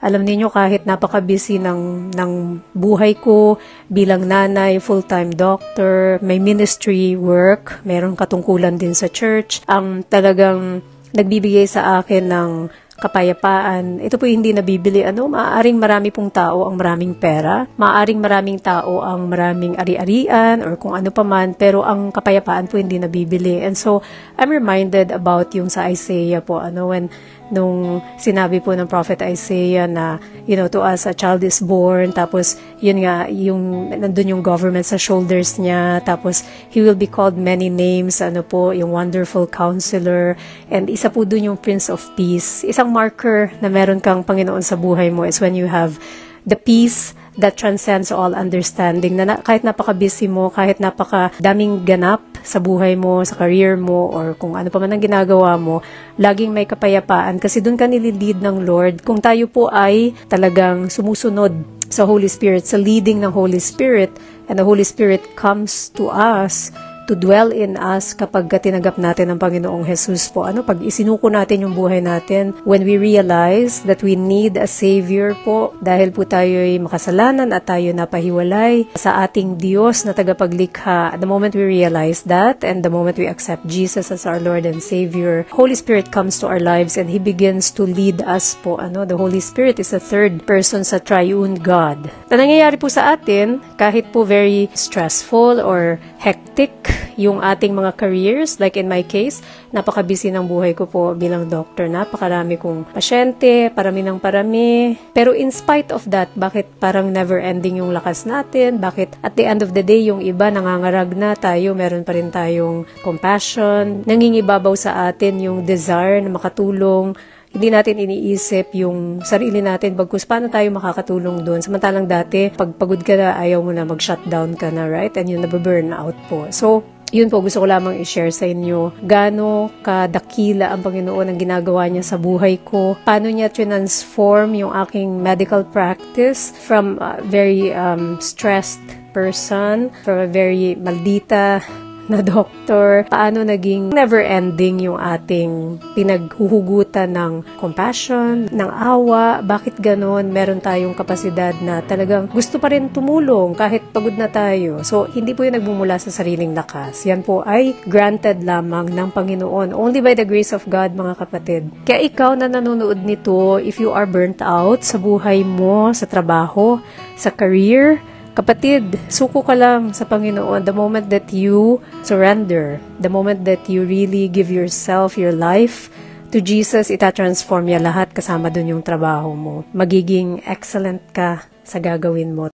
Alam niyo kahit napaka-busy ng buhay ko bilang nanay, full-time doctor, may ministry work, mayroong katungkulan din sa church, ang talagang nagbibigay sa akin ng kapayapaan. Ito po hindi nabibili. Maaaring marami pong tao ang maraming pera. Maaaring maraming tao ang maraming ari-arian or kung ano pa man. Pero ang kapayapaan po hindi nabibili. And so, I'm reminded about yung sa Isaiah po. Nung sinabi po ng Prophet Isaiah na, to us a child is born. Tapos, yun nga, nandun yung government sa shoulders niya. Tapos, he will be called many names. Yung Wonderful Counselor. And isa po dun yung Prince of Peace. Isang marker na meron kang Panginoon sa buhay mo is when you have the peace that transcends all understanding. Kahit napaka-busy mo, kahit napaka-daming ganap sa buhay mo, sa career mo, or kung ano pa man ang ginagawa mo, laging may kapayapaan kasi doon ka nililid ng Lord. Kung tayo po ay talagang sumusunod sa Holy Spirit, sa leading ng Holy Spirit, and the Holy Spirit comes to us to dwell in us kapag tinanggap natin ang Panginoong Jesus po. Pag isinuko natin yung buhay natin, when we realize that we need a Savior po, dahil po tayo'y makasalanan at tayo napahiwalay sa ating Diyos na tagapaglikha, the moment we realize that, and the moment we accept Jesus as our Lord and Savior, Holy Spirit comes to our lives and He begins to lead us po. The Holy Spirit is a third person sa triune God. Na nangyayari po sa atin, kahit po very stressful or hectic yung ating mga careers, like in my case, napaka-busy ng buhay ko po bilang doctor. Napakarami kong pasyente, parami ng parami. Pero in spite of that, bakit parang never-ending yung lakas natin? Bakit at the end of the day, yung iba nangangarag na tayo, meron pa rin tayong compassion, nangingibabaw sa atin yung desire na makatulong. Hindi natin iniisip yung sarili natin, bagkus paano tayo makakatulong doon. Samantalang dati, pag pagod ka na, ayaw mo na, mag-shutdown ka na, right? And yun, nababurn out po. So, yun po, gusto ko lamang i-share sa inyo gaano kadakila ang Panginoon ang ginagawa niya sa buhay ko. Paano niya transform yung aking medical practice from a very stressed person, from a very maldita na doktor, paano naging never-ending yung ating pinaghuhugutan ng compassion, ng awa, bakit ganon, meron tayong kapasidad na talagang gusto pa rin tumulong kahit pagod na tayo. So, hindi po yung nagbumula sa sariling lakas. Yan po ay granted lamang ng Panginoon. Only by the grace of God, mga kapatid. Kaya ikaw na nanonood nito, if you are burnt out sa buhay mo, sa trabaho, sa career, kapatid, suko ka lang sa Panginoon. The moment that you surrender, the moment that you really give yourself, your life to Jesus, itatransform niya lahat kasama dun yung trabaho mo. Magiging excellent ka sa gagawin mo.